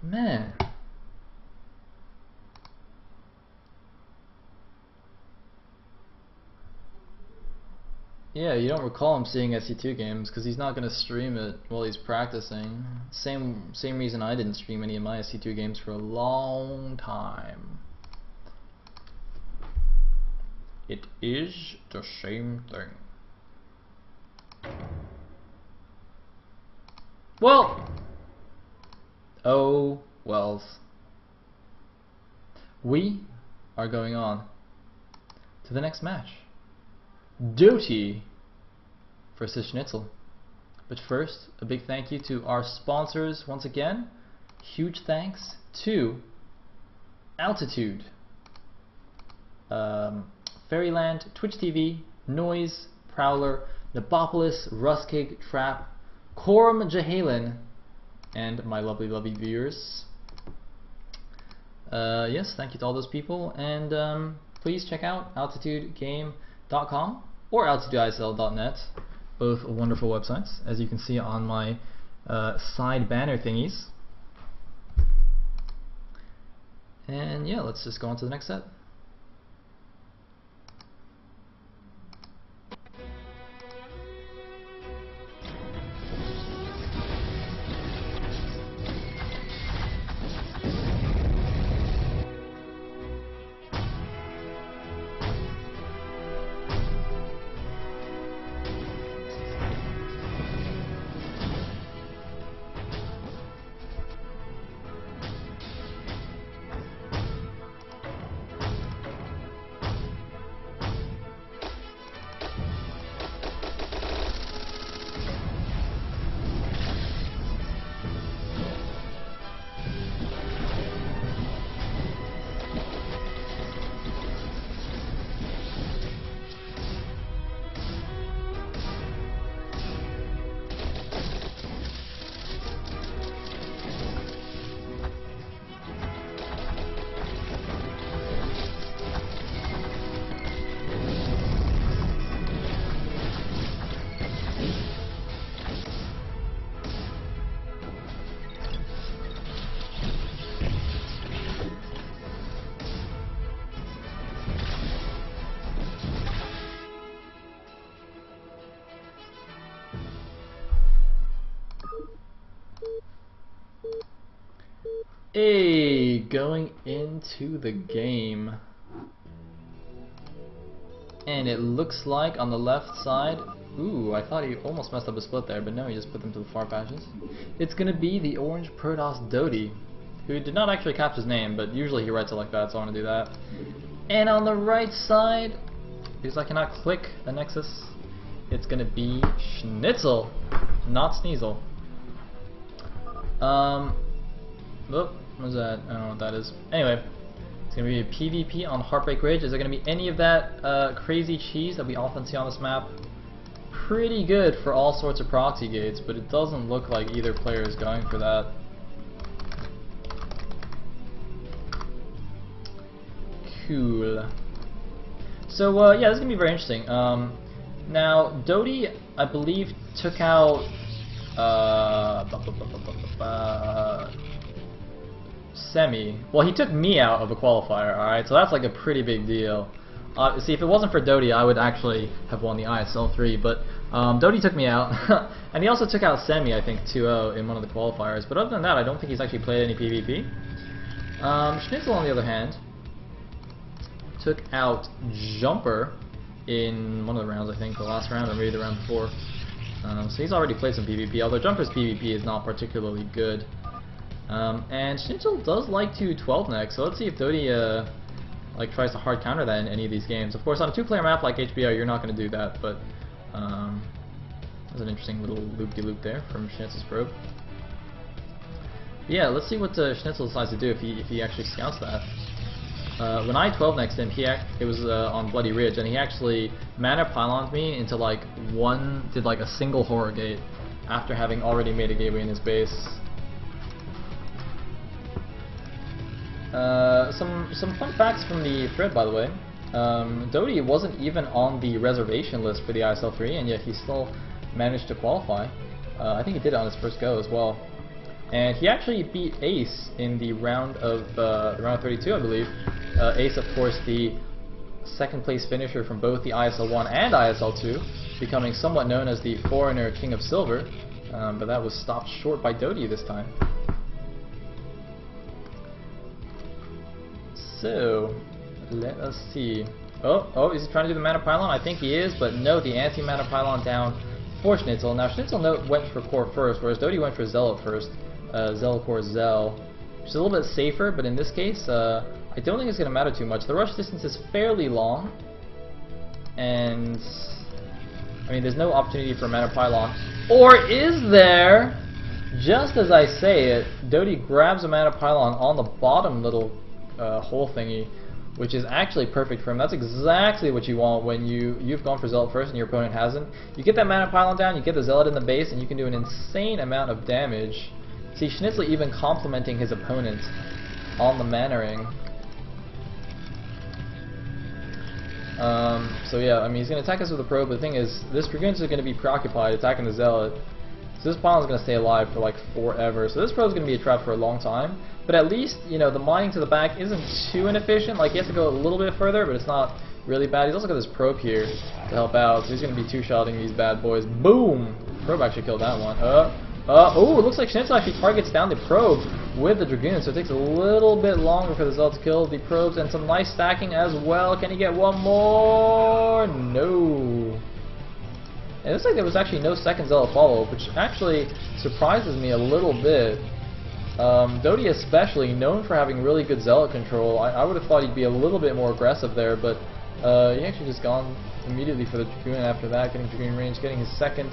Man. Yeah, you don't recall him seeing SC2 games because he's not going to stream it while he's practicing. Same reason I didn't stream any of my SC2 games for a long time. It is the same thing. Well, oh wells. We are going on to the next match. dOTY versus SneazeL. But first, a big thank you to our sponsors once again. Huge thanks to Altitude, Fairyland, Twitch TV, Noise, Prowler, Nabopolis, Ruskig, Trap, Coram Jahalen, and my lovely viewers. Yes, thank you to all those people, and please check out altitudegame.com or altitudeisl.net, both wonderful websites, as you can see on my side banner thingies. And yeah, let's just go on to the next set. Hey, going into the game, and it looks like on the left side, ooh, I thought he almost messed up a split there, but no, he just put them to the far patches. It's gonna be the orange Protoss dOTY, who did not actually capture his name, but usually he writes it like that, so I want to do that. And on the right side, because I cannot click a Nexus, it's gonna be SneazeL, not SneazeL. Whoop, what is that? I don't know what that is. Anyway, it's going to be a PvP on Heartbreak Ridge. Is there going to be any of that crazy cheese that we often see on this map? Pretty good for all sorts of proxy gates, but it doesn't look like either player is going for that. Cool. So yeah, this is going to be very interesting. Now, dOTY, I believe, took out Semi. Well, he took me out of a qualifier, alright, so that's like a pretty big deal. See, if it wasn't for dOTY, I would actually have won the ISL3, but dOTY took me out, and he also took out Semi, I think, 2-0 in one of the qualifiers, but other than that, I don't think he's actually played any PvP. SneazeL, on the other hand, took out Jumper in one of the rounds, I think, the last round, or maybe the round before. So he's already played some PvP, although Jumper's PvP is not particularly good. And SneazeL does like to 12 next, so let's see if dOTY like tries to hard counter that in any of these games. Of course, on a two-player map like HBO, you're not going to do that, but there's an interesting little loop-de-loop there from SneazeL's probe. Yeah, let's see what SneazeL decides to do if he actually scouts that. When I 12 next him, it was on Bloody Ridge, and he actually mana pyloned me into like did like a single horror gate after having already made a gateway in his base. Some fun facts from the thread, by the way. dOTY wasn't even on the reservation list for the ISL3, and yet he still managed to qualify. I think he did it on his first go as well. and he actually beat Ace in the round of round 32, I believe. Ace, of course, the second place finisher from both the ISL1 and ISL2, becoming somewhat known as the foreigner King of Silver, but that was stopped short by dOTY this time. So, let us see. Oh, is he trying to do the mana pylon? I think he is, but no, the anti-mana pylon down for SneazeL. Now, SneazeL went for core first, whereas dOTY went for Zell at first. Zell core Zell, which is a little bit safer, but in this case, I don't think it's going to matter too much. The rush distance is fairly long, and I mean, there's no opportunity for a mana pylon. Or is there? Just as I say it, dOTY grabs a mana pylon on the bottom little hole thingy, which is actually perfect for him. That's exactly what you want when you've gone for Zealot first and your opponent hasn't. You get that mana pylon down, you get the Zealot in the base, and you can do an insane amount of damage. See, SneazeL even complimenting his opponent on the mana ring. So yeah, I mean, he's going to attack us with a probe, but the thing is, this Dragoon's going to be preoccupied attacking the Zealot. So this pylon's going to stay alive for like forever. So this probe's going to be a trap for a long time. But at least, you know, the mining to the back isn't too inefficient. Like, he has to go a little bit further, but it's not really bad. He's also got this probe here to help out. So he's going to be two-shotting these bad boys. Boom! Probe actually killed that one. Oh, it looks like SneazeL actually targets down the probe with the Dragoon, so it takes a little bit longer for the Zealot to kill the probes, and some nice stacking as well. Can he get one more? No. It looks like there was actually no second Zealot follow-up, which actually surprises me a little bit. dOTY especially, known for having really good Zealot control, I would have thought he'd be a little bit more aggressive there, but he actually just gone immediately for the Dragoon after that, getting Dragoon range, getting his second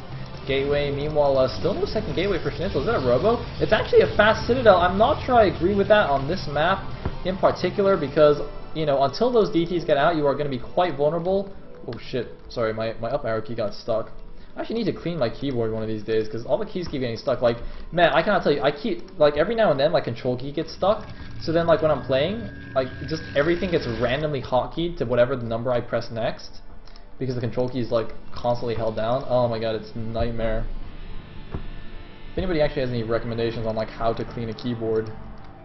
gateway. Meanwhile, still no second gateway for SneazeL. Is that a Robo? It's actually a fast Citadel. I'm not sure I agree with that on this map in particular, because, you know, until those DTs get out, you are going to be quite vulnerable. Oh shit, sorry, my up arrow key got stuck. I actually need to clean my keyboard one of these days, because all the keys keep getting stuck. Like, man, I cannot tell you, I keep, like, every now and then my control key gets stuck, so then, like, when I'm playing, like, just everything gets randomly hotkeyed to whatever the number I press next, because the control key is, like, constantly held down. Oh my god, it's a nightmare. If anybody actually has any recommendations on, like, how to clean a keyboard,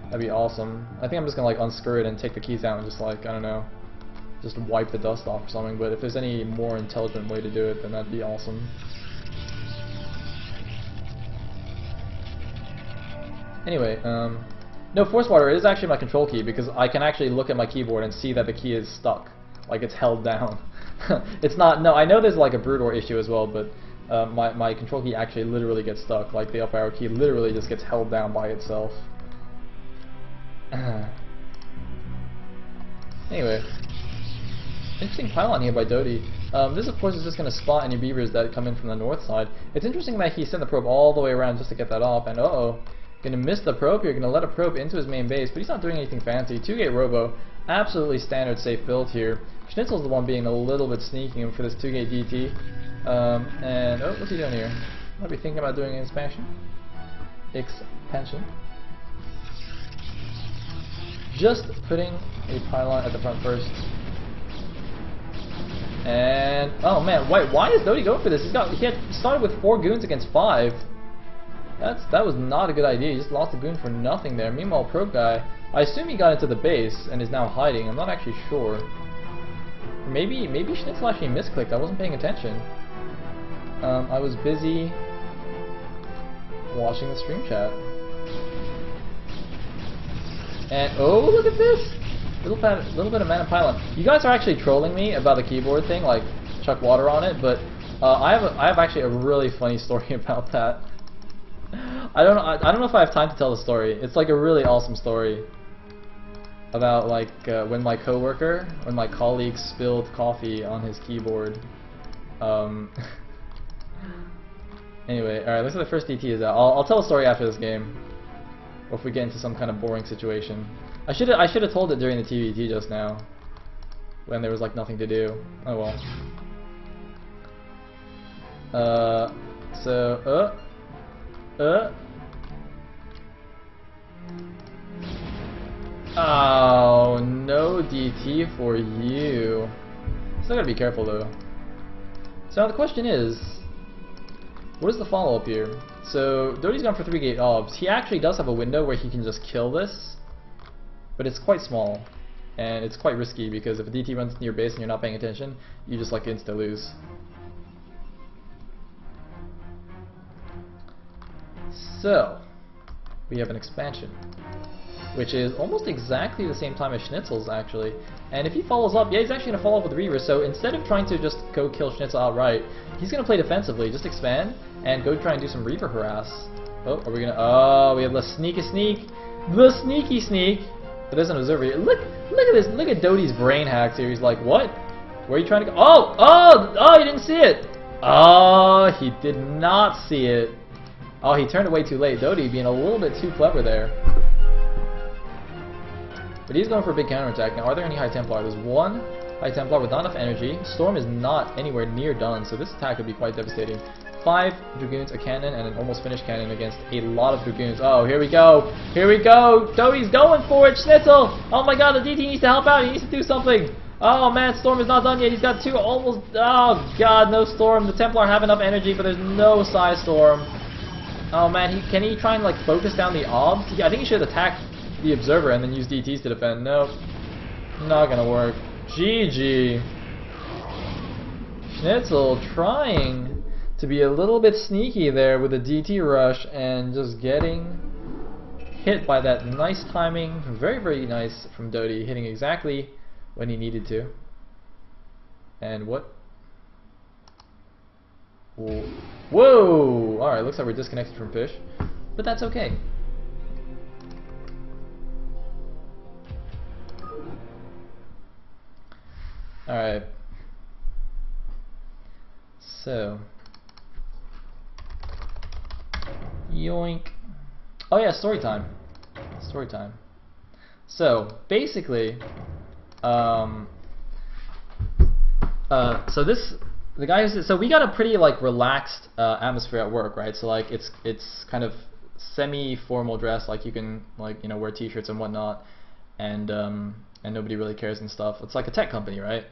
that'd be awesome. I think I'm just gonna, like, unscrew it and take the keys out and just, like, I don't know, just wipe the dust off or something, but if there's any more intelligent way to do it, then that'd be awesome. Anyway, no, Force Water is actually my control key, because I can actually look at my keyboard and see that the key is stuck, like it's held down. It's not, no, I know there's like a Brood War issue as well, but my control key actually literally gets stuck, like the up arrow key literally just gets held down by itself. Anyway. Interesting pylon here by dOTY. This of course is just going to spot any beavers that come in from the north side. It's interesting that he sent the probe all the way around just to get that off, and going to miss the probe here, going to let a probe into his main base, but he's not doing anything fancy. 2-gate Robo, absolutely standard safe build here. SneazeL's the one being a little bit sneaky for this 2-gate DT. And, what's he doing here? Might be thinking about doing an expansion. Just putting a pylon at the front first. And oh man, why is dOTY going for this? He had started with 4 goons against 5. That was not a good idea. He just lost a goon for nothing there. Meanwhile, probe guy, I assume he got into the base and is now hiding. I'm not actually sure. Maybe SneazeL actually misclicked. I wasn't paying attention. I was busy watching the stream chat. And oh, look at this! Little bit of mana pylon. You guys are actually trolling me about the keyboard thing, like chuck water on it, but I have actually a really funny story about that. I don't know if I have time to tell the story. It's like a really awesome story about like when my colleague spilled coffee on his keyboard. Anyway, alright, looks like the first DT is out. I'll tell a story after this game, or if we get into some kind of boring situation. I should have told it during the TVT just now, when there was like nothing to do. Oh well. Oh, no DT for you. Still gotta be careful though. So now the question is, What is the follow-up here? So dOTY's gone for 3 gate obs. He actually does have a window where he can just kill this, but it's quite small, and it's quite risky because if a DT runs near base and you're not paying attention, you just like insta lose. So we have an expansion, which is almost exactly the same time as SneazeL's actually. And if he follows up, yeah, he's actually going to follow up with Reaver, so instead of trying to just go kill SneazeL outright, he's going to play defensively, just expand, and go try and do some Reaver harass. Oh, are we going to... Oh, we have the sneaky sneak. The sneaky sneak. But there's an observer here. Look at this. Look at dOTY's brain hacks here. He's like, what? Where are you trying to go? Oh, you didn't see it. Oh, he did not see it. Oh, he turned away too late. dOTY being a little bit too clever there. But he's going for a big counterattack. Now, are there any High Templar? There's one High Templar with not enough energy. Storm is not anywhere near done, so this attack would be quite devastating. 5 Dragoons, a cannon, and an almost finished cannon against a lot of Dragoons. Oh, here we go. Here we go. dOTY's going for it. SneazeL. Oh my god, the DT needs to help out. He needs to do something. Oh man, Storm is not done yet. He's got 2 almost... Oh god, no Storm. The Templar have enough energy, but there's no Storm. Oh man, can he try and like focus down the obs? I think he should attack the Observer and then use DTs to defend. Nope. Not gonna work. GG. SneazeL trying to be a little bit sneaky there with a DT rush and just getting hit by that nice timing. Very, very nice from dOTY, hitting exactly when he needed to. And what? Whoa! Alright, looks like we're disconnected from fish, but that's okay. Alright. So. Yoink. Oh yeah, story time. Story time. So, basically, the guy who's, so we got a pretty like relaxed atmosphere at work, right? So like it's kind of semi-formal dress, like you can like, you know, wear t-shirts and whatnot, and nobody really cares and stuff. It's like a tech company, right?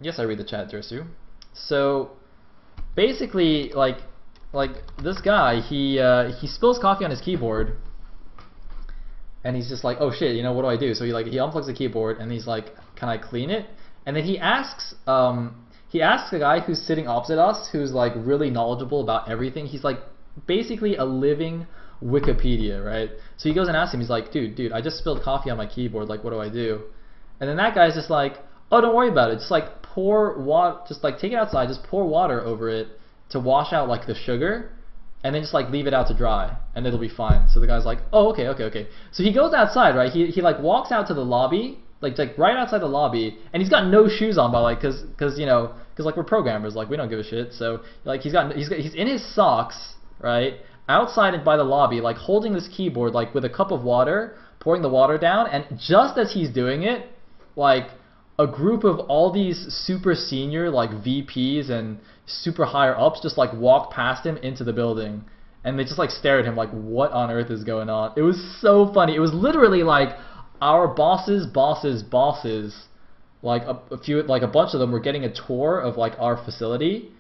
Yes, I read the chat, Dersu. So basically, like this guy, he spills coffee on his keyboard, and he's just like, oh shit, you know, what do I do? So he unplugs the keyboard and he's like, can I clean it? And then he asks the guy who's sitting opposite us, who's like really knowledgeable about everything. He's like basically a living Wikipedia, right? So he goes and asks him, he's like, dude, I just spilled coffee on my keyboard, like what do I do? And then that guy's just like, oh, don't worry about it, just like pour water, just like take it outside, just pour water over it to wash out like the sugar, and then just like leave it out to dry, and it'll be fine. So the guy's like, oh, okay. So he goes outside, right? He like walks out to the lobby, like right outside the lobby, and he's got no shoes on, by like, cause like we're programmers, like we don't give a shit. So like he's in his socks, right, outside and by the lobby, like holding this keyboard, like with a cup of water, pouring the water down, and just as he's doing it, like a group of all these super senior like VPs and super higher ups just like walk past him into the building, and they just like stare at him like, what on earth is going on? It was so funny. It was literally like our bosses, like a bunch of them were getting a tour of like our facility,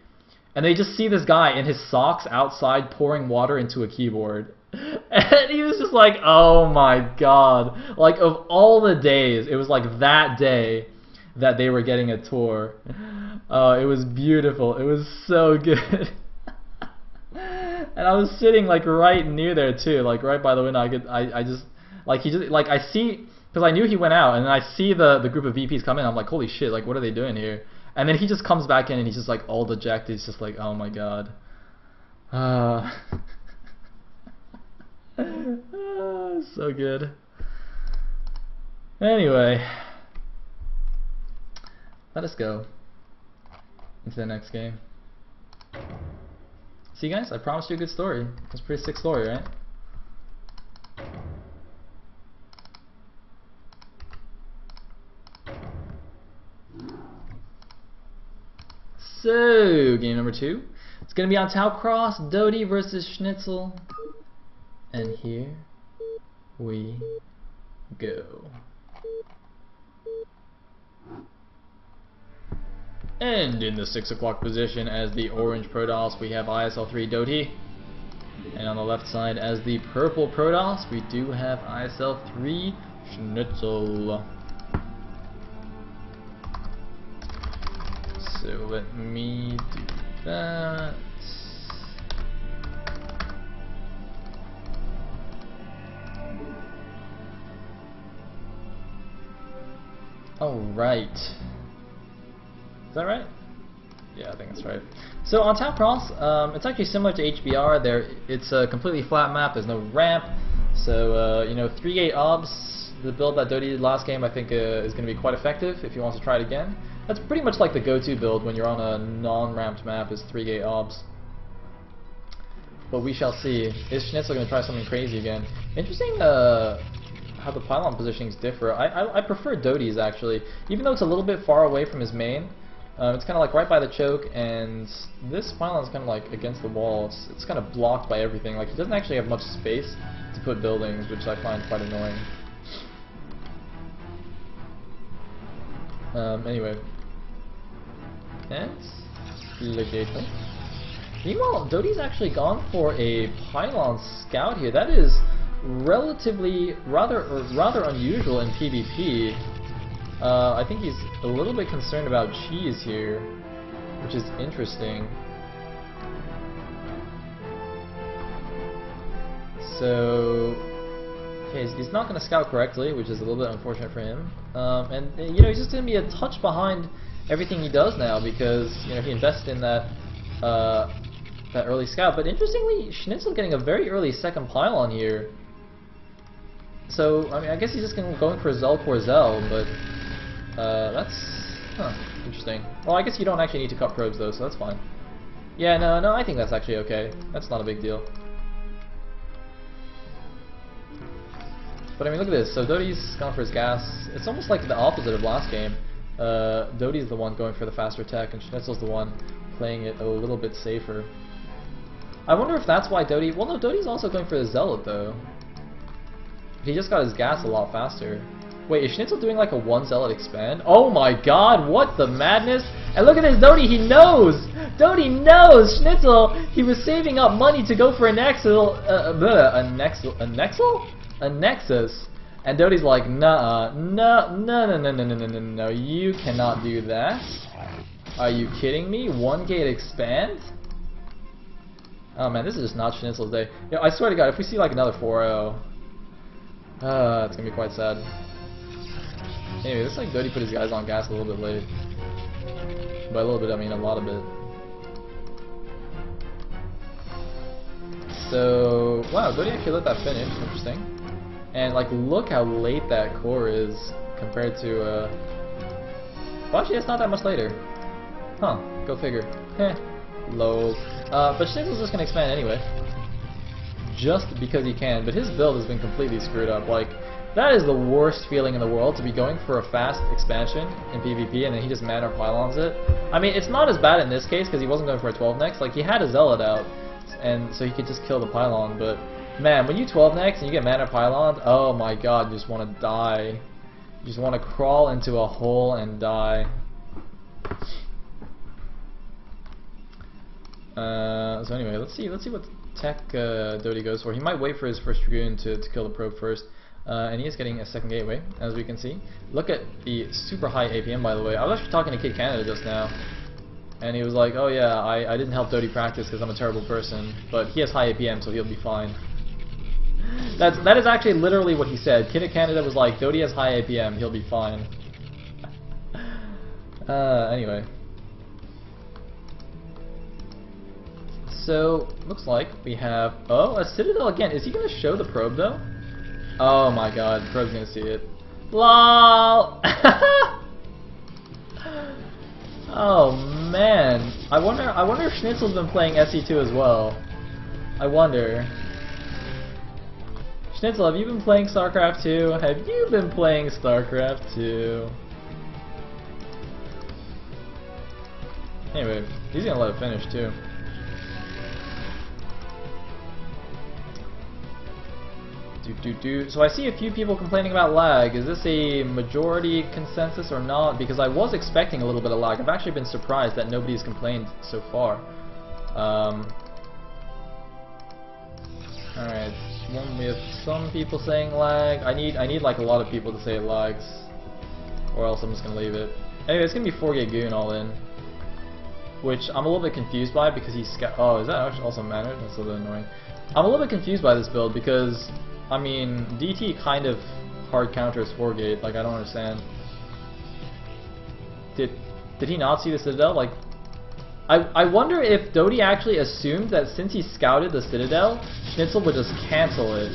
and they just see this guy in his socks outside pouring water into a keyboard. And he was just like, oh my god. Like of all the days, it was like that day that they were getting a tour. It was beautiful. It was so good. And I was sitting like right near there too, like right by the window. I see, because I knew he went out, and then I see the group of VPs come in. I'm like, holy shit, like what are they doing here? And then he just comes back in and he's just like all dejected. He's just like, oh my god. So good. Anyway, let us go into the next game. See guys, I promised you a good story. It's a pretty sick story, right? So, game number 2. It's going to be on Tau Cross, dOTY versus SneazeL. And here we go. And in the 6 o'clock position as the orange Protoss, we have ISL3 dOTY. And on the left side as the purple Protoss, we do have ISL3 SneazeL. So let me do that. Alright. Is that right? Yeah, I think that's right. So on Town Cross, it's actually similar to HBR. It's a completely flat map. There's no ramp. So you know, 3-gate obs, the build that dOTY did last game, I think is going to be quite effective if he wants to try it again. That's pretty much like the go-to build when you're on a non-ramped map, is 3-gate obs. But we shall see. Is SneazeL going to try something crazy again? Interesting how the pylon positionings differ. I prefer dOTY's actually, even though it's a little bit far away from his main. It's kind of like right by the choke, and this pylon's kind of like against the wall. It's kind of blocked by everything. Like, he doesn't actually have much space to put buildings, which I find quite annoying. Anyway. And legato. Meanwhile, dOTY's actually gone for a pylon scout here. That is relatively rather unusual in PvP. I think he's a little bit concerned about cheese here, which is interesting. So, okay, he's not going to scout correctly, which is a little bit unfortunate for him. And you know, he's just going to be a touch behind everything he does now because you know he invested in that that early scout. But interestingly, SneazeL getting a very early second pylon here. So I mean, I guess he's just going for SneazeL, but that's interesting. Well, I guess you don't actually need to cut probes though, so that's fine. Yeah, no, I think that's actually okay. That's not a big deal. But I mean, look at this. So dOTY's gone for his gas. It's almost like the opposite of last game. dOTY's the one going for the faster tech, and SneazeL's the one playing it a little bit safer. I wonder if that's why dOTY... Well, no, dOTY's also going for the Zealot, though. He just got his gas a lot faster. Wait, is SneazeL doing like a 1 Zealot expand? Oh my god, what the madness! And look at this dOTY, he knows! dOTY knows! SneazeL, he was saving up money to go for a Nexus? And dOTY's like, nah, no, you cannot do that. Are you kidding me? 1-gate expand? Oh man, this is just not SneazeL's day. You know, I swear to god, if we see like another 4-0, it's gonna be quite sad. Anyway, looks like dOTY put his guys on gas a little bit late. By a little bit, I mean a lot of it. So, wow, dOTY actually let that finish. Interesting. And like, look how late that core is compared to. Well, actually, it's not that much later. Huh? Go figure. Heh. Low. But SneazeL's just gonna expand anyway, just because he can. But his build has been completely screwed up. Like, that is the worst feeling in the world, to be going for a fast expansion in PvP and then he just mana pylons it. I mean, it's not as bad in this case because he wasn't going for a 12 next. Like, he had a Zealot out, and so he could just kill the pylon. But man, when you 12 next and you get mana pyloned, oh my god, you just want to die. You just want to crawl into a hole and die. So anyway, let's see what tech dOTY goes for. He might wait for his first Dragoon to kill the probe first. And he is getting a second gateway, as we can see. Look at the super high APM, by the way. I was actually talking to Kid Canada just now, and he was like, oh yeah, I didn't help dOTY practice because I'm a terrible person, but he has high APM, so he'll be fine. That is actually literally what he said. Kid Canada was like, dOTY has high APM, he'll be fine. Anyway. So, looks like we have... Oh, a Citadel again. Is he going to show the probe, though? Oh my god, probe's gonna see it. LOL! Oh man. I wonder if SneazeL's been playing SE2 as well. I wonder. SneazeL, have you been playing StarCraft 2? Have you been playing StarCraft 2? Anyway, he's gonna let it finish too. So I see a few people complaining about lag. Is this a majority consensus or not? Because I was expecting a little bit of lag. I've actually been surprised that nobody's complained so far. Alright, we have some people saying lag. I need like a lot of people to say it lags, or else I'm just gonna leave it. Anyway, it's gonna be 4-gate goon all in, which I'm a little bit confused by because he's oh, is that actually also mannered? That's a little bit annoying. I'm a little bit confused by this build because, I mean, DT kind of hard counters 4-gate, like I don't understand. Did he not see the Citadel? Like, I wonder if dOTY actually assumed that since he scouted the Citadel, SneazeL would just cancel it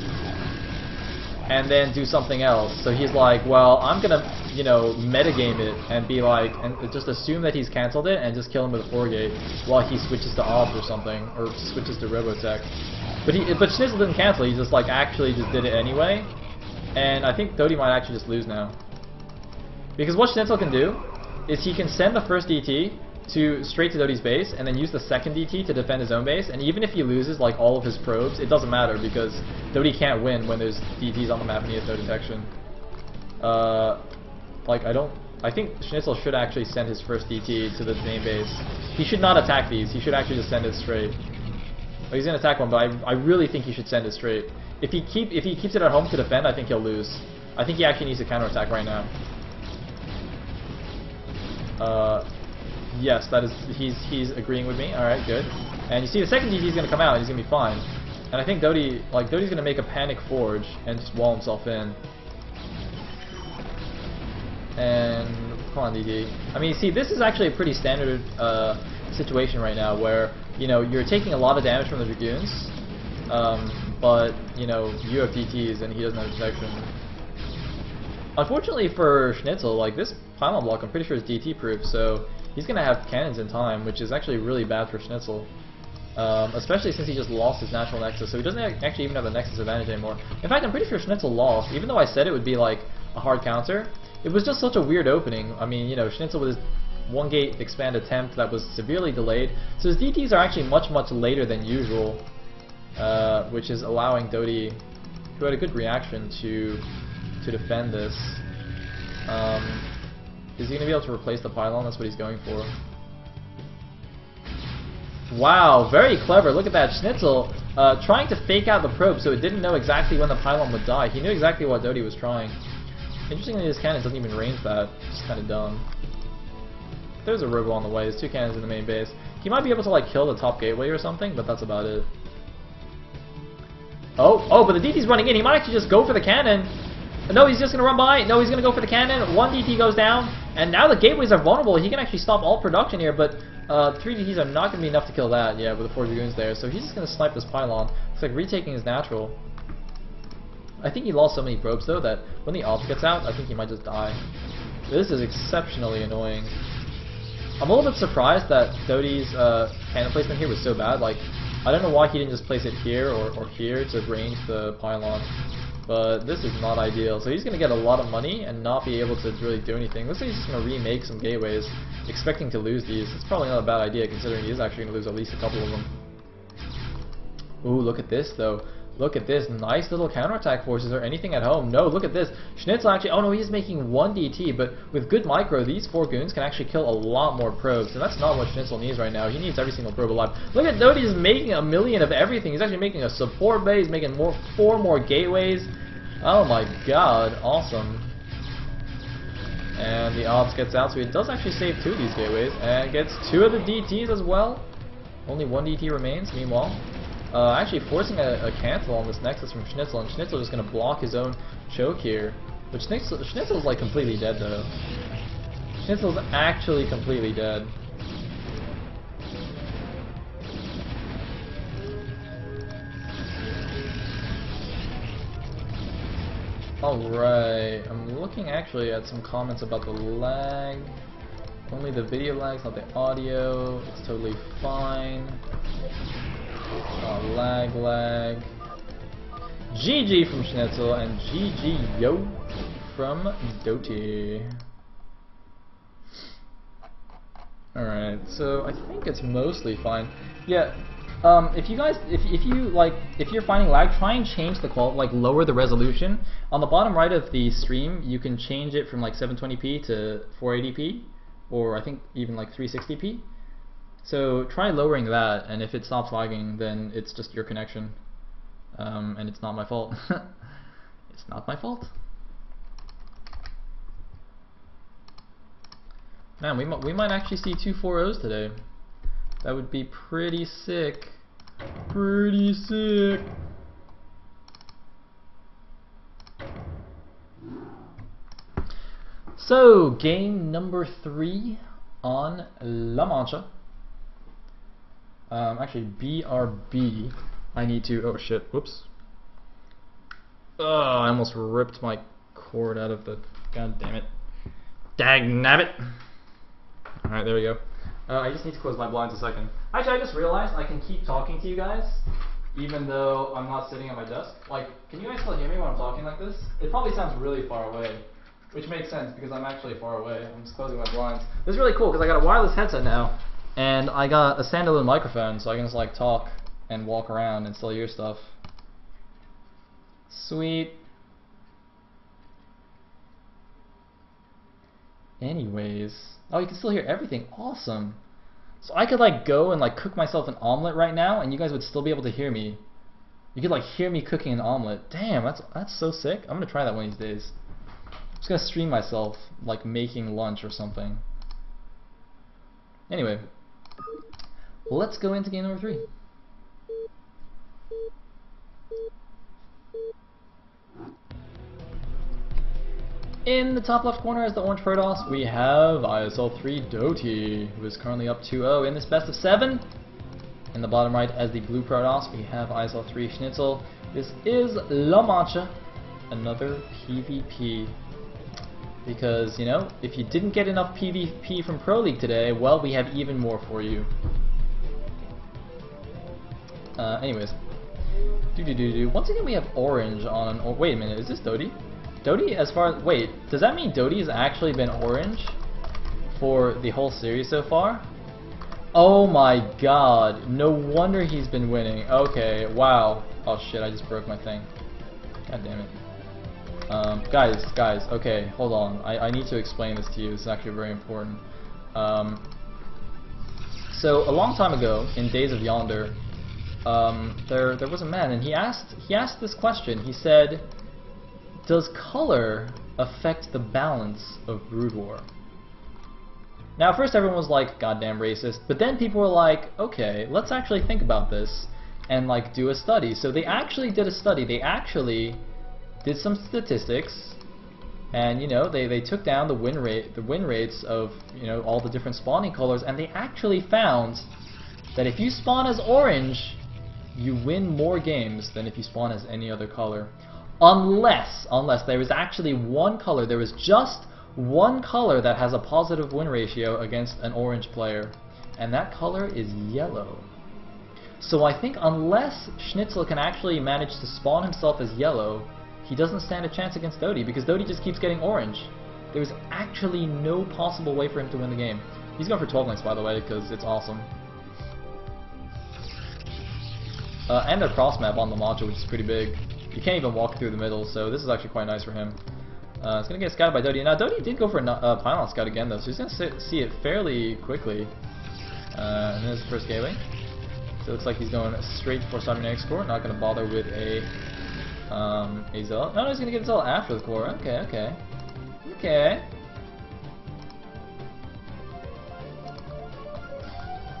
and then do something else. So he's like, well, I'm gonna, you know, metagame it and be like, and just assume that he's cancelled it and just kill him with a 4-gate while he switches to Obs or something, or switches to Robotech. But SneazeL didn't cancel. He just like actually just did it anyway, and I think dOTY might actually just lose now. Because what SneazeL can do is he can send the first DT straight to dOTY's base and then use the second DT to defend his own base, and even if he loses like all of his probes, it doesn't matter because dOTY can't win when there's DTs on the map and he has no detection. Like I think SneazeL should actually send his first DT to the main base. He should not attack these. He should actually just send it straight. Oh, he's gonna attack one, but I really think he should send it straight. If he keeps it at home to defend, I think he'll lose. I think he actually needs to counterattack right now. Yes, that is, he's agreeing with me. All right, good. And you see, the second DT is gonna come out, and he's gonna be fine. And I think dOTY's gonna make a panic forge and just wall himself in. And come on, DT. I mean, see, this is actually a pretty standard situation right now, where you know you're taking a lot of damage from the Dragoons, but you know you have DTs and he doesn't have detection. Unfortunately for SneazeL, like this pylon block, I'm pretty sure is DT proof, so he's gonna have cannons in time, which is actually really bad for SneazeL. Especially since he just lost his natural nexus, so he doesn't actually even have the nexus advantage anymore. In fact, I'm pretty sure SneazeL lost, even though I said it would be like a hard counter. It was just such a weird opening. I mean, you know, SneazeL with his 1-gate expand attempt that was severely delayed, so his DTs are actually much later than usual, which is allowing dOTY, who had a good reaction, to defend this. Is he going to be able to replace the pylon? That's what he's going for. Wow, very clever. Look at that. SneazeL trying to fake out the probe so it didn't know exactly when the pylon would die. He knew exactly what dOTY was trying. Interestingly, his cannon doesn't even range that. It's kind of dumb. There's a robo on the way. There's 2 cannons in the main base. He might be able to like kill the top gateway or something, but that's about it. Oh, but the DT's running in. He might actually just go for the cannon. No, he's just going to run by. No, he's going to go for the cannon. 1 DT goes down. And now the gateways are vulnerable. He can actually stop all production here, but 3 DTs are not going to be enough to kill that. Yeah, with the 4 Dragoons there. So he's just going to snipe this pylon. Looks like retaking is natural. I think he lost so many probes though that when the Ops gets out, I think he might just die. This is exceptionally annoying. I'm a little bit surprised that dOTY's cannon placement here was so bad. Like, I don't know why he didn't just place it here or here to range the pylon. But this is not ideal. So he's going to get a lot of money and not be able to really do anything. Looks like he's just going to remake some gateways, expecting to lose these. It's probably not a bad idea considering he is actually going to lose at least a couple of them. Ooh, look at this though. Look at this. Nice little counterattack forces or anything at home. No, look at this. SneazeL actually, oh no, he's making 1 DT, but with good micro, these 4 goons can actually kill a lot more probes, and that's not what SneazeL needs right now. He needs every single probe alive. Look at dOTY is making a million of everything. He's actually making a support base, making 4 more gateways. Oh my god, awesome. And the Ops gets out, so he does actually save 2 of these gateways, and gets 2 of the DTs as well. Only 1 DT remains, meanwhile. Actually forcing a cancel on this Nexus from SneazeL, and SneazeL is going to block his own choke here. Which SneazeL is like completely dead though. SneazeL is actually completely dead. Alright, I'm looking actually at some comments about the lag. Only the video lags, not the audio. It's totally fine. Lag. GG from SneazeL and GG yo from dOTY. Alright, so I think it's mostly fine. Yeah, if you're finding lag, try and change the lower the resolution. On the bottom right of the stream, you can change it from like 720p to 480p, or I think even like 360p. So try lowering that, and if it stops lagging, then it's just your connection, and it's not my fault. It's not my fault. Man, we might actually see 2 4-0s today. That would be pretty sick. Pretty sick. So, game number 3 on La Mancha. Actually, BRB. I need to. Oh shit! Whoops. I almost ripped my cord out of the. God damn it! Dagnabbit! All right, there we go. I just need to close my blinds a second. Actually, I just realized I can keep talking to you guys, even though I'm not sitting at my desk. Like, can you guys still hear me when I'm talking like this? It probably sounds really far away, which makes sense because I'm actually far away. I'm just closing my blinds. This is really cool because I got a wireless headset now, and I got a standalone microphone, so I can just like talk and walk around and still hear stuff. Sweet. Anyways, oh, you can still hear everything. Awesome. So I could like go and like cook myself an omelet right now, and you guys would still be able to hear me. You could like hear me cooking an omelet. Damn, that's so sick. I'm gonna try that one of these days. I'm just gonna stream myself like making lunch or something. Anyway, let's go into game number 3. In the top left corner as the orange Protoss, we have ISL3 dOTY, who is currently up 2-0 in this best of 7. In the bottom right as the blue Protoss, we have ISL3 SneazeL. This is La Mancha, another PvP. Because, you know, if you didn't get enough PvP from Pro League today, well, we have even more for you. Anyways. Once again, we have orange on. Oh, wait a minute, is this dOTY? dOTY, as far as, wait, does that mean dOTY has actually been orange for the whole series so far? Oh my god, no wonder he's been winning. Okay, wow. Oh shit, I just broke my thing. God damn it. Guys, okay, hold on. I need to explain this to you. This is actually very important. So a long time ago, in Days of Yonder, there was a man, and he asked this question. He said, does color affect the balance of Brood War? Now, first everyone was like, goddamn racist, but then people were like, okay, let's actually think about this and like do a study. So they actually did a study. They actually did some statistics, and you know, they took down the win rates of, you know, all the different spawning colors, and they actually found that if you spawn as orange, you win more games than if you spawn as any other color. Unless there is actually one color, there is just one color that has a positive win ratio against an orange player, and that color is yellow. So I think unless SneazeL can actually manage to spawn himself as yellow, he doesn't stand a chance against dOTY, because dOTY just keeps getting orange. There's actually no possible way for him to win the game. He's going for 12 links, by the way, because it's awesome. And their cross map on La Mancha, which is pretty big. You can't even walk through the middle, so this is actually quite nice for him. It's going to get scouted by dOTY. Now, dOTY did go for a pylon scout again, though, so he's going to see it fairly quickly. And there's the first gateway. So it looks like he's going straight for cybernetics core, not going to bother with a Zealot. No, he's going to get a Zealot after the core. Okay.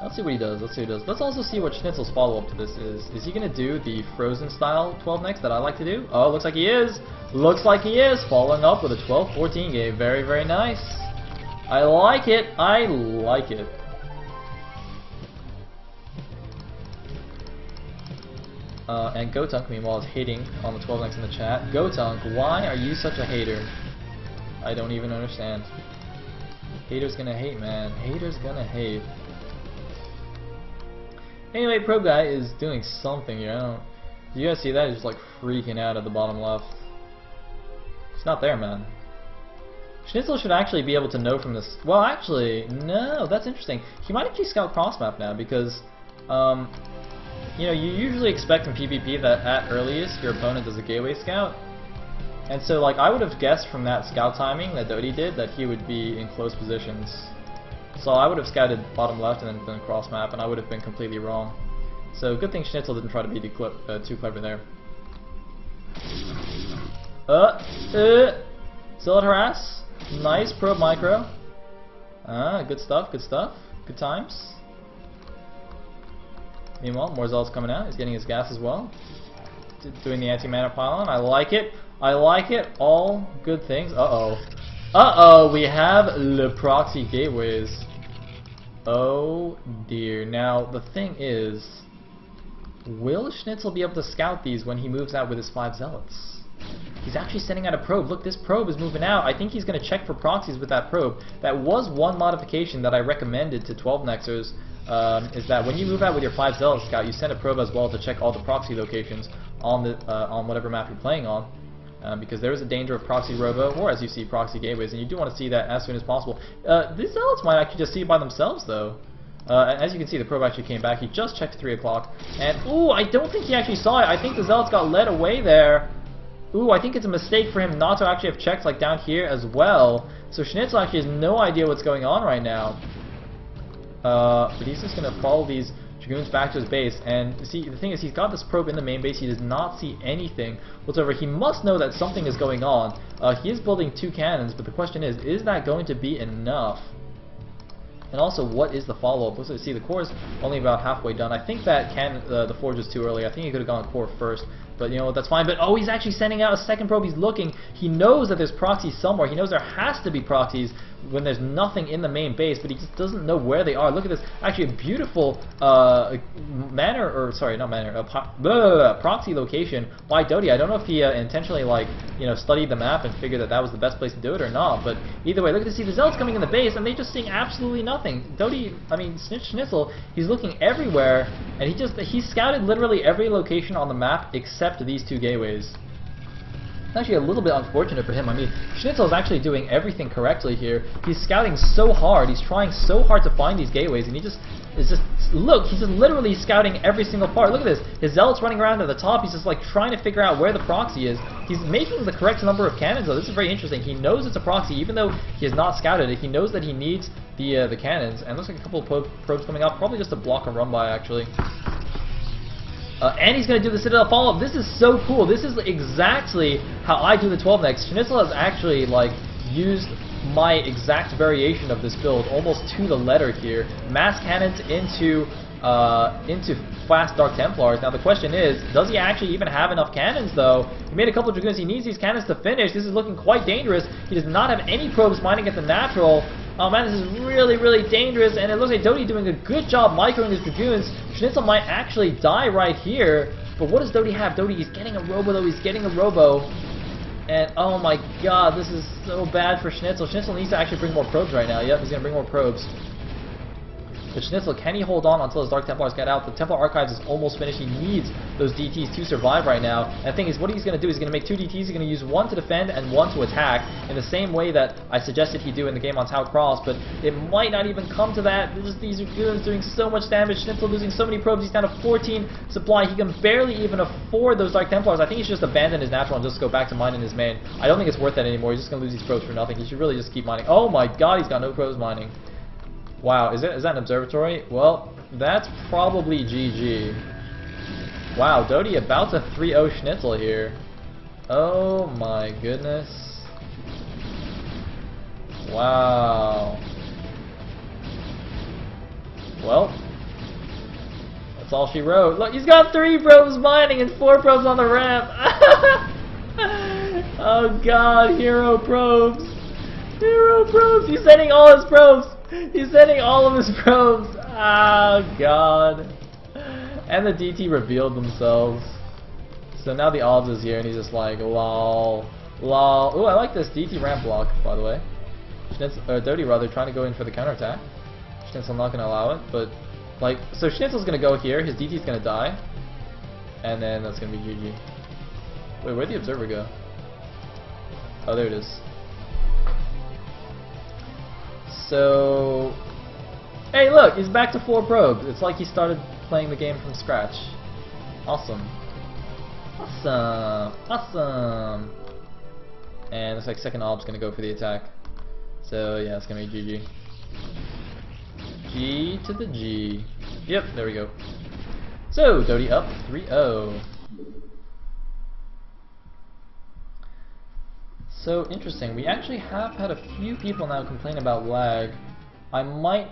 Let's see what he does. Let's also see what SneazeL's follow-up to this is. Is he going to do the Frozen style 12 next that I like to do? Oh, looks like he is. Following up with a 12-14 game. Very, very nice. I like it. And Gotunk, meanwhile, is hating on the 12 links in the chat. Gotunk, why are you such a hater? I don't even understand. Haters gonna hate, man. Haters gonna hate. Anyway, Pro Guy is doing something here. Do you guys see that? He's just like freaking out at the bottom left. It's not there, man. SneazeL should actually be able to know from this. Well, actually, no, that's interesting. He might actually scout cross map now because you know, you usually expect in PvP that at earliest your opponent does a gateway scout. And so, like, I would have guessed from that scout timing that dOTY did that he would be in close positions. So I would have scouted bottom left and then done cross map, and I would have been completely wrong. So good thing SneazeL didn't try to be too clever there. Still harass. Nice probe micro. Good stuff, good stuff. Good times. Meanwhile, more Zealot's coming out. He's getting his gas as well. Doing the anti-mana pylon. I like it. I like it. All good things. Uh-oh. Uh-oh, we have the proxy gateways. Oh dear. Now, the thing is, will SneazeL be able to scout these when he moves out with his 5 Zealots? He's actually sending out a probe. Look, this probe is moving out. I think he's going to check for proxies with that probe. That was one modification that I recommended to 12 Nexers, is that when you move out with your 5 Zealot scout, you send a probe as well to check all the proxy locations on the on whatever map you're playing on. Because there is a danger of proxy robo, or as you see, proxy gateways, and you do want to see that as soon as possible. These Zealots might actually just see it by themselves, though. As you can see, the probe actually came back. He just checked 3 o'clock, and ooh, I don't think he actually saw it. I think the Zealots got led away there. Ooh, I think it's a mistake for him not to actually have checked like down here as well. So SneazeL actually has no idea what's going on right now. But he's just going to follow these Dragoons back to his base, and see, the thing is, he's got this probe in the main base. He does not see anything whatsoever. He must know that something is going on. He is building 2 cannons, but the question is that going to be enough? And also, what is the follow-up? Let's see, the core is only about halfway done. I think that the forge is too early. I think he could have gone core first, but you know what, that's fine. But oh, he's actually sending out a second probe. He's looking. He knows that there's proxies somewhere. He knows there has to be proxies when there's nothing in the main base, but he just doesn't know where they are. Look at this. Actually, a beautiful proxy location by dOTY. I don't know if he intentionally, like, you know, studied the map and figured that that was the best place to do it or not, but either way, look at this. See, the Zealots coming in the base, and they're just seeing absolutely nothing. dOTY, I mean, SneazeL, he's looking everywhere, and he scouted literally every location on the map except these 2 gateways. It's actually a little bit unfortunate for him. I mean, SneazeL is actually doing everything correctly here. He's scouting so hard. He's trying so hard to find these gateways, and he just is just look. He's just literally scouting every single part. Look at this. His Zealot's running around at the top. He's just like trying to figure out where the proxy is. He's making the correct number of cannons, though. This is very interesting. He knows it's a proxy, even though he has not scouted it. He knows that he needs the cannons, and looks like a couple of probes coming up, probably just a block and run by actually. And he's going to do the Citadel follow-up. This is so cool. This is exactly how I do the 12 next. SneazeL has actually like used my exact variation of this build almost to the letter here. Mass cannons into fast Dark Templars. Now the question is, does he actually even have enough cannons though? He made a couple of Dragoons. He needs these cannons to finish. This is looking quite dangerous. He does not have any probes mining at the natural. Oh man, this is really, really dangerous, and it looks like dOTY doing a good job microing his Dragoons. SneazeL might actually die right here, but what does dOTY have? dOTY, he's getting a Robo though, he's getting a Robo. And oh my god, this is so bad for SneazeL. SneazeL needs to actually bring more probes right now. Yep, he's going to bring more probes. But SneazeL, can he hold on until his Dark Templars get out? The Templar Archives is almost finished. He needs those DTs to survive right now. And the thing is, what he's going to do is he's going to make 2 DTs. He's going to use 1 to defend and 1 to attack in the same way that I suggested he do in the game on Tau Cross. But it might not even come to that. These Dragoons doing so much damage. SneazeL losing so many probes. He's down to 14 supply. He can barely even afford those Dark Templars. I think he should just abandon his natural and just go back to mining his main. I don't think it's worth that anymore. He's just going to lose these probes for nothing. He should really just keep mining. Oh my god, he's got no probes mining. Wow, is that an observatory? Well, that's probably GG. Wow, dOTY about to 3-0 SneazeL here. Oh my goodness. Wow. Well, that's all she wrote. Look, he's got 3 probes mining and 4 probes on the ramp. Oh god, hero probes. Hero probes. He's sending all his probes. He's sending all of his probes. Oh god. And the DT revealed themselves. So now the Obs is here and he's just like, lol. Lol. Ooh, I like this DT ramp block, by the way. dOTY rather trying to go in for the counterattack. SneazeL not gonna allow it, but like, so SneazeL's gonna go here, his DT's gonna die. And then that's gonna be GG. Wait, where'd the observer go? Oh, there it is. So, hey look, he's back to 4 probes. It's like he started playing the game from scratch. Awesome. Awesome. Awesome. And looks like second ob's gonna go for the attack. So yeah, it's gonna be GG. G to the G. Yep, there we go. So, dOTY up 3-0. So interesting, we actually have had a few people now complain about lag. I might...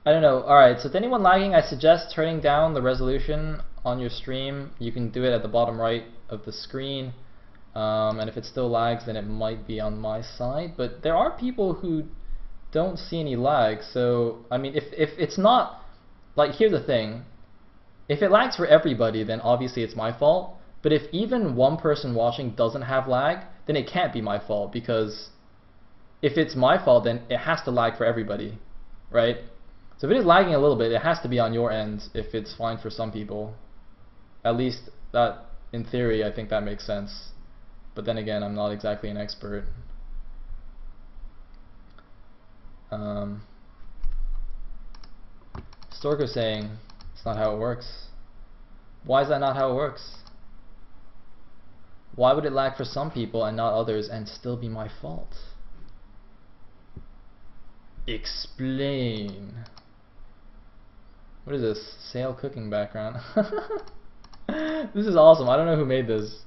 I don't know. Alright, so to anyone lagging, I suggest turning down the resolution on your stream. You can do it at the bottom right of the screen. And if it still lags, then it might be on my side. But there are people who don't see any lag. So, I mean, if it's not... Like, here's the thing. If it lags for everybody, then obviously it's my fault. But if even one person watching doesn't have lag, then it can't be my fault. Because if it's my fault, then it has to lag for everybody. Right? So if it is lagging a little bit, it has to be on your end if it's fine for some people. At least that, in theory, I think that makes sense. But then again, I'm not exactly an expert. Storko saying, it's not how it works. Why is that not how it works? Why would it lag for some people and not others and still be my fault? Explain. What is this? Sayle cooking background. This is awesome. I don't know who made this.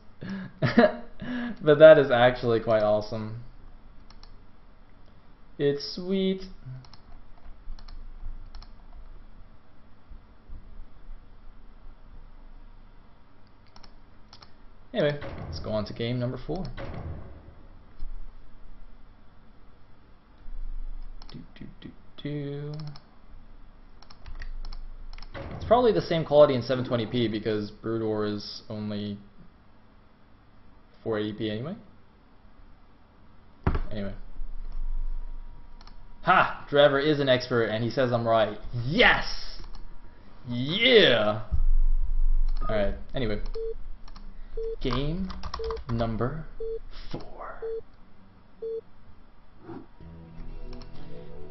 But that is actually quite awesome. It's sweet. Anyway, let's go on to game number 4. It's probably the same quality in 720p because Broodor is only 480p anyway. Anyway. Ha! Driver is an expert and he says I'm right. Yes! Yeah! Alright, anyway. Game number 4.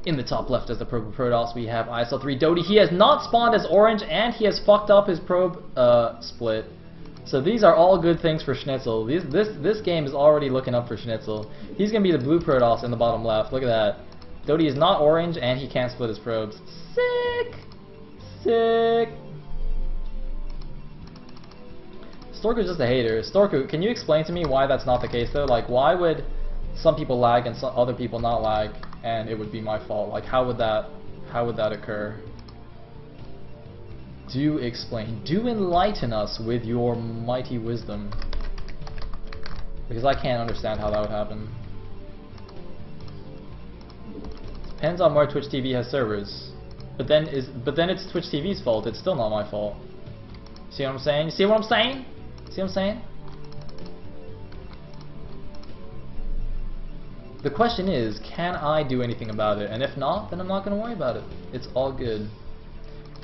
In the top left as the probe Protoss, we have ISL3 dOTY. He has not spawned as orange and he has fucked up his probe split. So these are all good things for SneazeL. This game is already looking up for SneazeL. He's going to be the blue Protoss in the bottom left. Look at that. dOTY is not orange and he can't split his probes. Sick! Sick! Storku's just a hater. Storku, can you explain to me why that's not the case though? Like, why would some people lag and some other people not lag and it would be my fault? Like, how would that occur? Do explain. Do enlighten us with your mighty wisdom. Because I can't understand how that would happen. Depends on where Twitch TV has servers. But then it's Twitch TV's fault. It's still not my fault. See what I'm saying? You see what I'm saying? See what I'm saying? The question is, can I do anything about it? And if not, then I'm not going to worry about it. It's all good.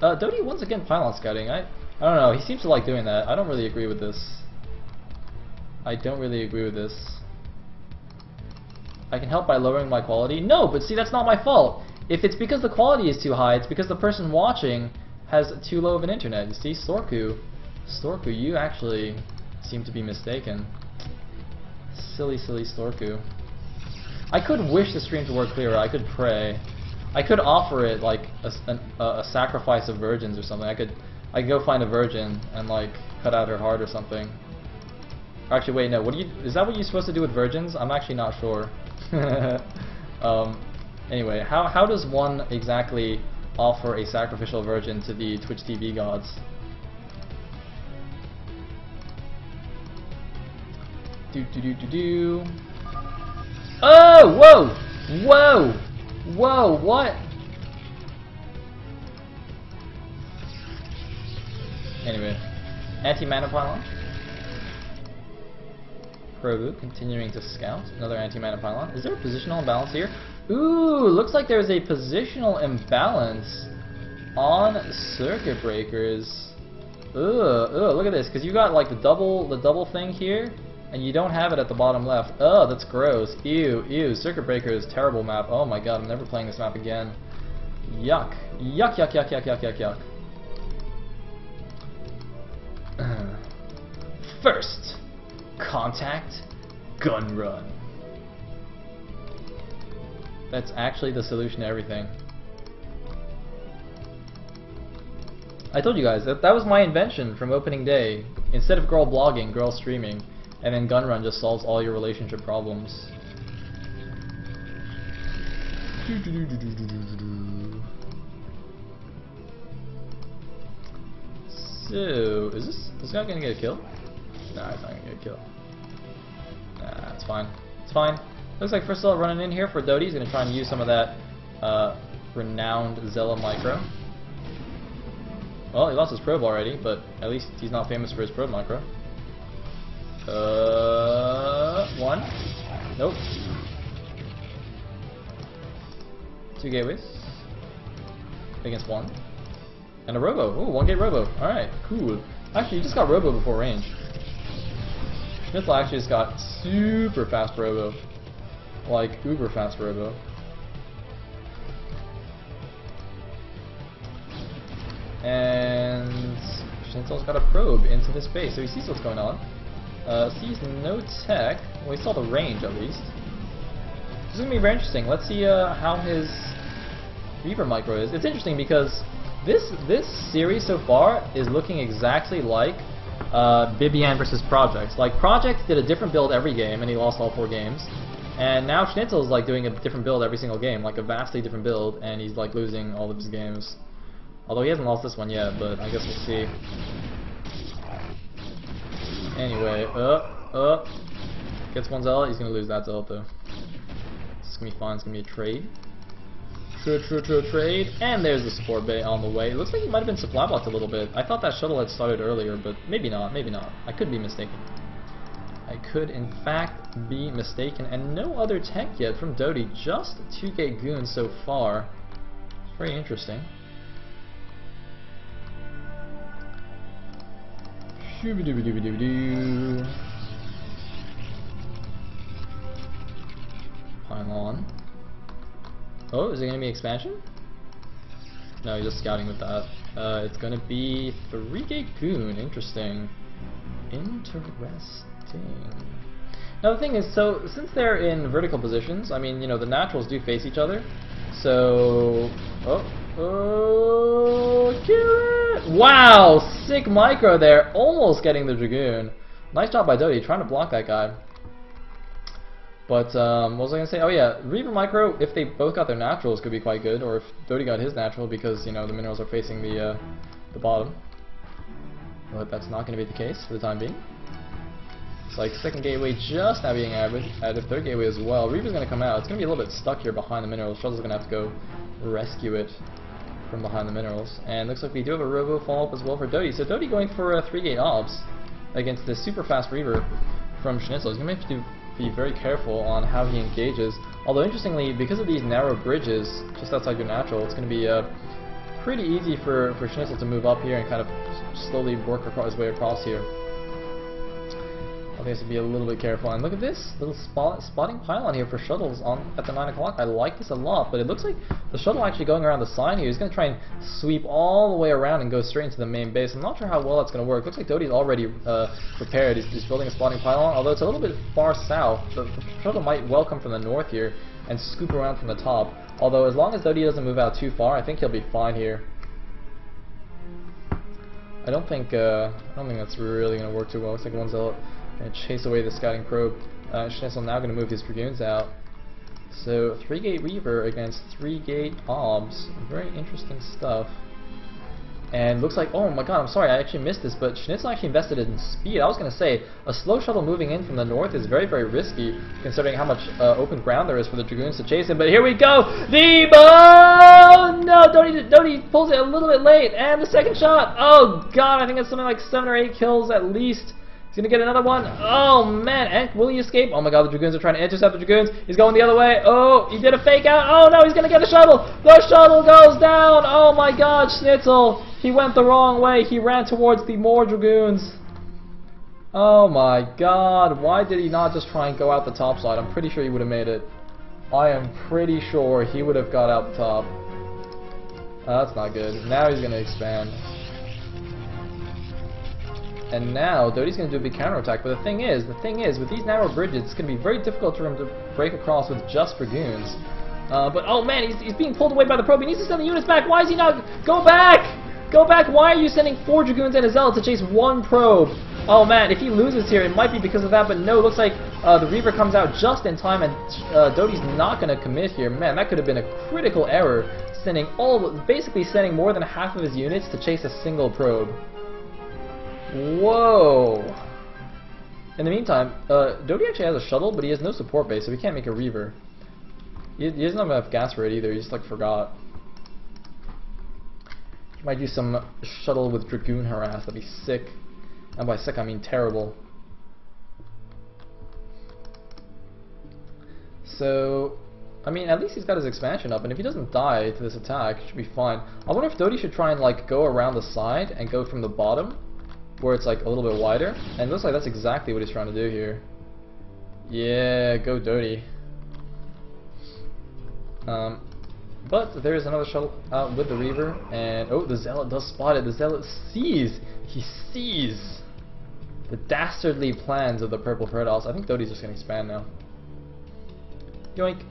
dOTY once again pylon scouting. I don't know. He seems to like doing that. I don't really agree with this. I don't really agree with this. I can help by lowering my quality. No, but see, that's not my fault. If it's because the quality is too high, it's because the person watching has too low of an internet. You see, Storku, you actually seem to be mistaken. Silly, silly Storku. I could wish the stream to work clearer. I could pray. I could offer it like a sacrifice of virgins or something. I could go find a virgin and like cut out her heart or something. Actually, wait, no. Is that what you're supposed to do with virgins? I'm actually not sure. Anyway, how does one exactly offer a sacrificial virgin to the Twitch TV gods? Oh, whoa, whoa, whoa, what? Anyway, anti-mana pylon. Probu continuing to scout. Another anti-mana pylon. Is there a positional imbalance here? Ooh, looks like there's a positional imbalance on circuit breakers. Ugh, look at this, because you got like the double thing here, and you don't have it at the bottom left. Oh, that's gross. Ew, circuit breaker is a terrible map. Oh my god, I'm never playing this map again. Yuck. Yuck, yuck, yuck, yuck, yuck, yuck, yuck. First, contact, gun run. That's actually the solution to everything. I told you guys that was my invention from opening day. Instead of girl blogging, girl streaming, and then gun run just solves all your relationship problems. So, is this guy gonna get a kill? Nah, he's not gonna get a kill. Nah, it's fine. It's fine. Looks like first running in here for dOTY. He's gonna try and use some of that renowned Zella micro. Well, he lost his probe already, but at least he's not famous for his probe micro. One. Nope. 2 gateways. Against 1. And a robo. Ooh, 1 gate robo. Alright, cool. Actually, you just got robo before range. SneazeL actually just got super fast robo. Like, uber fast robo. And SneazeL's got a probe into this base, so he sees what's going on. Sees no tech. Well, he saw the range at least. This is gonna be very interesting. Let's see how his Reaver micro is. It's interesting because this series so far is looking exactly like Bibian versus Project. Like Project did a different build every game and he lost all 4 games. And now SneazeL is like doing a different build every single game, like a vastly different build, and he's like losing all of his games. Although he hasn't lost this one yet, but I guess we'll see. Anyway, gets 1 Zella, he's gonna lose that Zella though. It's gonna be fun, it's gonna be a trade. Trade, and there's the support bay on the way. It looks like he might have been supply blocked a little bit. I thought that shuttle had started earlier, but maybe not, maybe not. I could be mistaken. I could in fact be mistaken, and no other tech yet from dOTY, just 2 gate goons so far. It's very interesting. Pylon. Oh, is it going to be expansion? No, he's just scouting with that. It's going to be 3 gate goon. Interesting. Now the thing is, so since they're in vertical positions, I mean, you know, the naturals do face each other. So, kill it! Wow, sick micro there, almost getting the Dragoon. Nice job by dOTY, trying to block that guy. But what was I gonna say? Oh yeah, Reaver micro, if they both got their naturals, could be quite good, or if dOTY got his natural, because you know the minerals are facing the bottom. But that's not gonna be the case for the time being. It's like 2nd gateway just now being added, 3rd gateway as well. Reaver's gonna come out. It's gonna be a little bit stuck here behind the minerals. Shuttle's gonna have to go rescue it from behind the minerals. And looks like we do have a robo follow up as well for dOTY. So dOTY going for a 3 gate obs against this super fast Reaver from SneazeL. He's gonna have to be very careful on how he engages. Although interestingly, because of these narrow bridges just outside your natural, it's gonna be pretty easy for SneazeL to move up here and kind of slowly work his way across here. I think I have to be a little bit careful. And look at this little spotting pylon here for shuttles at the 9 o'clock. I like this a lot, but it looks like the shuttle actually going around the side here is going to try and sweep all the way around and go straight into the main base. I'm not sure how well that's going to work. Looks like dOTY's already prepared. He's building a spotting pylon, although it's a little bit far south. The shuttle might well come from the north here and scoop around from the top. Although as long as dOTY doesn't move out too far, I think he'll be fine here. I don't think that's really going to work too well. Looks like 1 Zella and chase away the scouting probe. SneazeL now going to move his Dragoons out. So 3 gate Reaver against 3 gate obs. Very interesting stuff. And looks like, oh my god, I'm sorry, I actually missed this, but SneazeL actually invested in speed. I was going to say, a slow shuttle moving in from the north is very, very risky, considering how much open ground there is for the Dragoons to chase him. But here we go! No! dOTY pulls it a little bit late, and the 2nd shot! Oh god, I think it's something like 7 or 8 kills at least. He's gonna get another one. Oh man, and will he escape? Oh my god, the Dragoons are trying to intercept the Dragoons. He's going the other way. Oh, he did a fake out. Oh no, he's gonna get the shuttle. The shuttle goes down. Oh my god, SneazeL. He went the wrong way. He ran towards the more Dragoons. Oh my god, why did he not just try and go out the top side? I'm pretty sure he would have made it. I am pretty sure he would have got out the top. That's not good. Now he's gonna expand. And now dOTY's going to do a big counterattack, but the thing is, with these narrow bridges, it's going to be very difficult for him to break across with just Dragoons. But oh man, he's being pulled away by the probe. He needs to send the units back. Why is he not? Go back! Go back! Why are you sending 4 Dragoons and a Zealot to chase 1 probe? Oh man, if he loses here, it might be because of that, but no, it looks like the Reaver comes out just in time, and dOTY's not going to commit here. Man, that could have been a critical error, basically sending more than half of his units to chase a single probe. Whoa! In the meantime, dOTY actually has a shuttle, but he has no support base, so he can't make a Reaver. He doesn't have enough gas for it either, he just like forgot. He might do some shuttle with Dragoon harass, that'd be sick. And by sick I mean terrible. So, I mean, at least he's got his expansion up, and if he doesn't die to this attack, it should be fine. I wonder if dOTY should try and like go around the side and go from the bottom, where it's like a little bit wider. And it looks like that's exactly what he's trying to do here. Yeah, go dOTY. But there is another shuttle out with the Reaver, and oh, the Zealot does spot it. The Zealot sees. He sees the dastardly plans of the Purple Predators. I think dOTY's just gonna expand now. Yoink.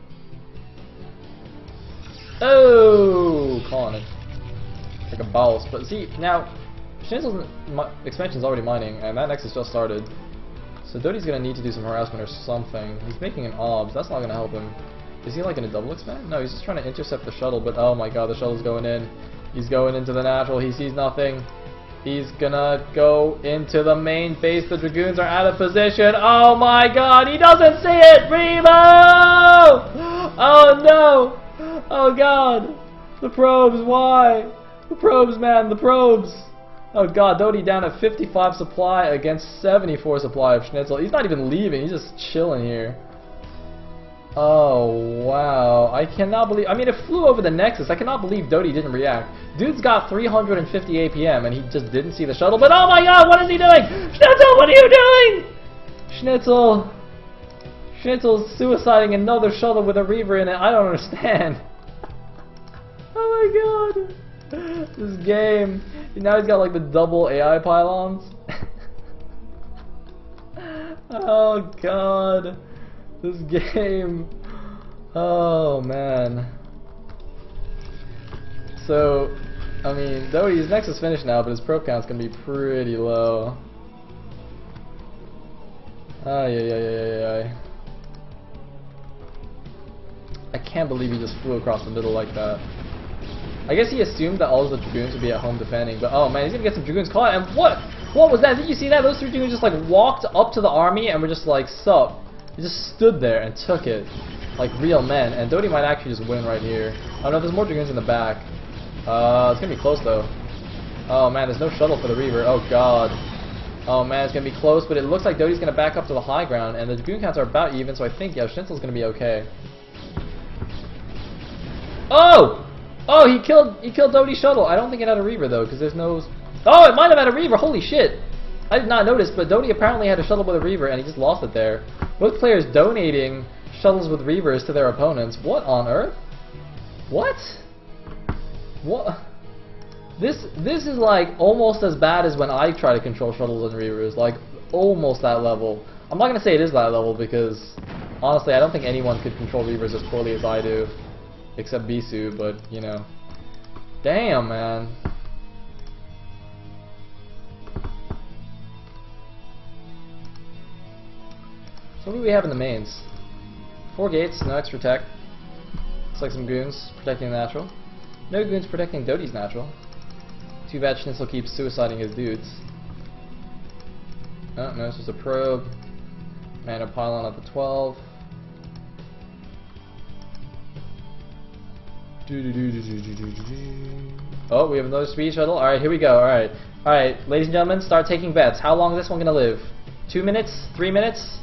Oh, calling it like a boss. But see now, SneazeL's expansion's already mining, and that nexus just started. So dOTY's gonna need to do some harassment or something. He's making an obs. That's not gonna help him. Is he like in a double expand? No, he's just trying to intercept the shuttle, but oh my god, the shuttle's going in. He's going into the natural, he sees nothing. He's gonna go into the main base, the Dragoons are out of position. Oh my god, he doesn't see it! Revo! Oh no! Oh god! The probes, why? The probes, man, the probes! Oh god, dOTY down at 55 supply against 74 supply of SneazeL. He's not even leaving, he's just chilling here. Oh wow, I cannot believe, I mean it flew over the Nexus, I cannot believe dOTY didn't react. Dude's got 350 APM and he just didn't see the shuttle, but oh my god, what is he doing? SneazeL, what are you doing? SneazeL's suiciding another shuttle with a Reaver in it, I don't understand. Oh my god, this game, now he's got like the double AI pylons. Oh god. This game, oh man. So, I mean, dOTY's Nexus finished now, but his probe count's gonna be pretty low. I can't believe he just flew across the middle like that. I guess he assumed that all of the Dragoons would be at home defending, but oh man, he's gonna get some Dragoons caught. And what was that? Did you see that? Those 3 Dragoons just like walked up to the army and were just like, sup. He just stood there and took it like real men, and dOTY might actually just win right here. Oh no, there's more Dragoons in the back. It's gonna be close though. Oh man, there's no shuttle for the Reaver. Oh god. Oh man, it's gonna be close, but it looks like dOTY's gonna back up to the high ground, and the Dragoon counts are about even, so I think yeah, SneazeL's gonna be okay. Oh! Oh, he killed dOTY's shuttle. I don't think it had a Reaver though, because there's no. Oh, it might have had a Reaver. Holy shit! I did not notice, but dOTY apparently had a shuttle with a Reaver, and he just lost it there. Both players donating shuttles with Reavers to their opponents. What on earth? What? What? This is like almost as bad as when I try to control shuttles and Reavers. Like almost that level. I'm not gonna say it is that level because honestly, I don't think anyone could control Reavers as poorly as I do, except Bisu. But you know, damn man. So what do we have in the mains? 4 gates, no extra tech. Looks like some goons protecting the natural. No goons protecting dOTY's natural. Too bad SneazeL keeps suiciding his dudes. Oh, no, this was a probe. Mana pylon at the 12. Oh, we have another speed shuttle. Alright, here we go. Alright. Alright, ladies and gentlemen, start taking bets. How long is this one gonna live? 2 minutes? 3 minutes?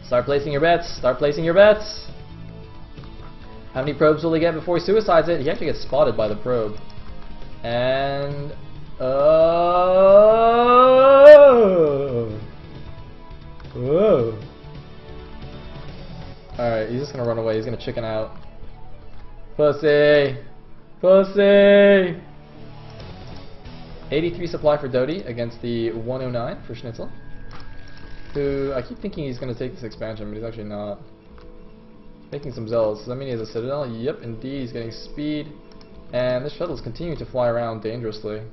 Start placing your bets. Start placing your bets. How many probes will he get before he suicides it? He actually gets spotted by the probe. And alright, he's just gonna run away. He's gonna chicken out. Pussy! Pussy! 83 supply for dOTY against the 109 for SneazeL, who I keep thinking he's going to take this expansion, but he's actually not. Making some zealots. Does that mean he has a citadel? Yep, indeed. He's getting speed. And this shuttle is continuing to fly around dangerously.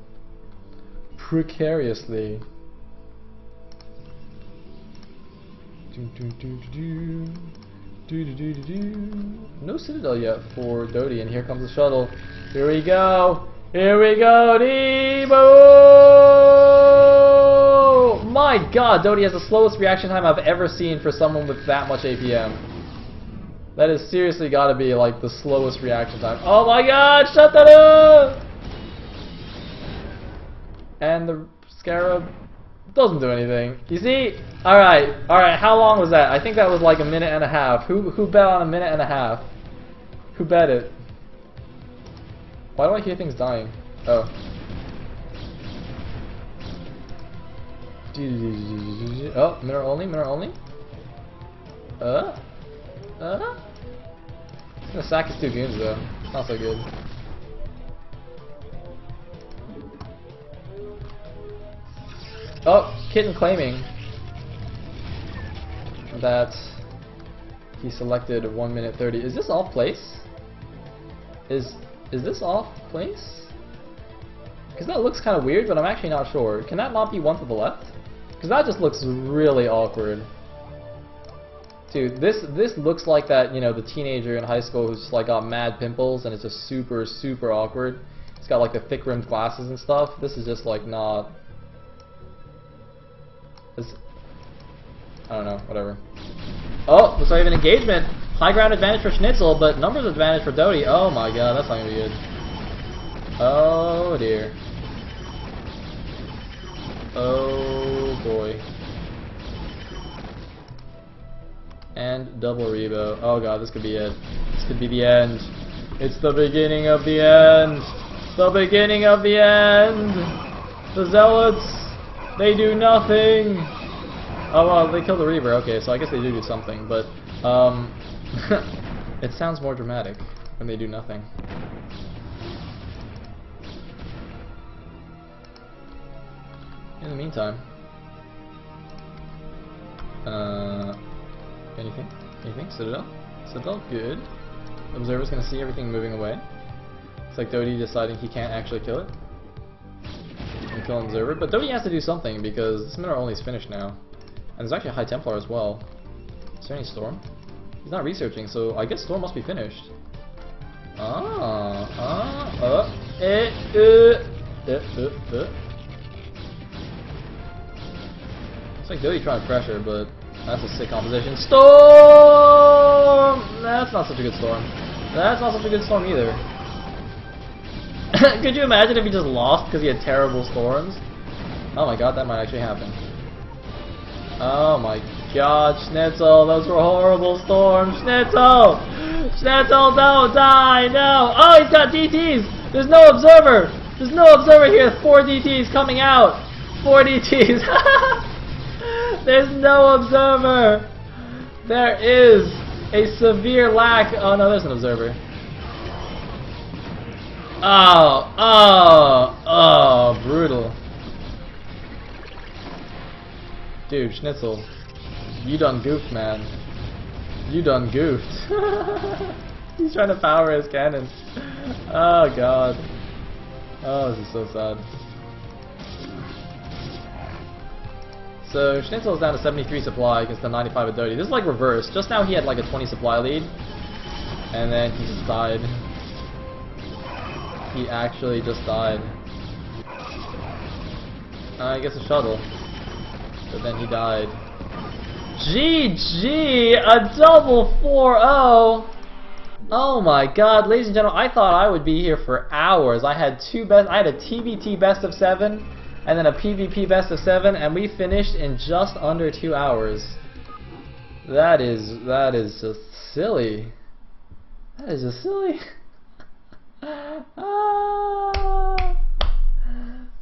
Precariously. No citadel yet for dOTY, and here comes the shuttle. Here we go! Here we go! Debo! My god, dOTY has the slowest reaction time I've ever seen for someone with that much APM. That has seriously got to be like the slowest reaction time. Oh my god, shut that up! And the Scarab doesn't do anything. You see? Alright, how long was that? I think that was like a minute and a half. Who bet on a minute and a half? Who bet it? Why do I hear things dying? Oh. Oh, minute only, minute only. He's gonna sack his 2 goons though. It's not so good. Oh, Kitten claiming that he selected 1 minute 30. Is this off place? Is this off place? Because that looks kind of weird, but I'm actually not sure. Can that not be 1 to the left? Because that just looks really awkward. Dude, this looks like that, you know, the teenager in high school who's just like got mad pimples and it's just super awkward. He's got like the thick rimmed glasses and stuff. This is just like not. This, I don't know, whatever. Oh, looks like we have an engagement. High ground advantage for SneazeL, but numbers advantage for dOTY. Oh my god, that's not gonna be good. Oh dear. Oh boy. And double rebo. Oh god, this could be it. This could be the end. It's the beginning of the end. The beginning of the end. The zealots, they do nothing. Oh well, they killed the Reaver. Okay, so I guess they do something, but it sounds more dramatic when they do nothing. In the meantime, anything? Anything? Citadel? Citadel? Good. Observer's gonna see everything moving away. It's like dOTY deciding he can't actually kill it. And kill an Observer. But dOTY has to do something because this minute only is finished now. And there's actually a High Templar as well. Is there any Storm? He's not researching, so I guess Storm must be finished. It's like dOTY trying to pressure, but that's a sick composition. Storm! That's not such a good storm. That's not such a good storm either. Could you imagine if he just lost because he had terrible storms? Oh my god, that might actually happen. Oh my god, SneazeL, those were horrible storms. SneazeL! SneazeL, don't die, no! Oh, he's got DTs! There's no observer! There's no observer here, 4 DTs coming out! 4 DTs! There's no observer! There is a severe lack. Oh no, there's an observer. Oh, brutal. Dude, SneazeL, you done goofed, man. You done goofed. He's trying to power his cannons. Oh god. Oh, this is so sad. So SneazeL is down to 73 supply against the 95 of dOTY. This is like reverse. Just now he had like a 20 supply lead, and then he just died. He actually just died. I guess a shuttle, but then he died. GG! A double 4-0! Oh my god, ladies and gentlemen, I thought I would be here for hours. I had a TBT best of 7 and then a PvP best of 7, and we finished in just under 2 hours. That is just silly. That is just silly.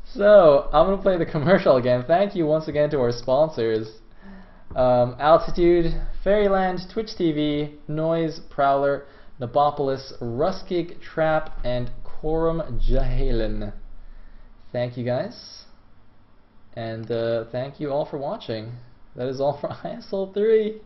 So, I'm going to play the commercial again. Thank you once again to our sponsors. Altitude, Fairyland, Twitch TV, Noise, Prowler, Nabopolis, Ruskig, Trap, and Quorum Jahalen. thank you guys, and thank you all for watching. That is all for ISL3.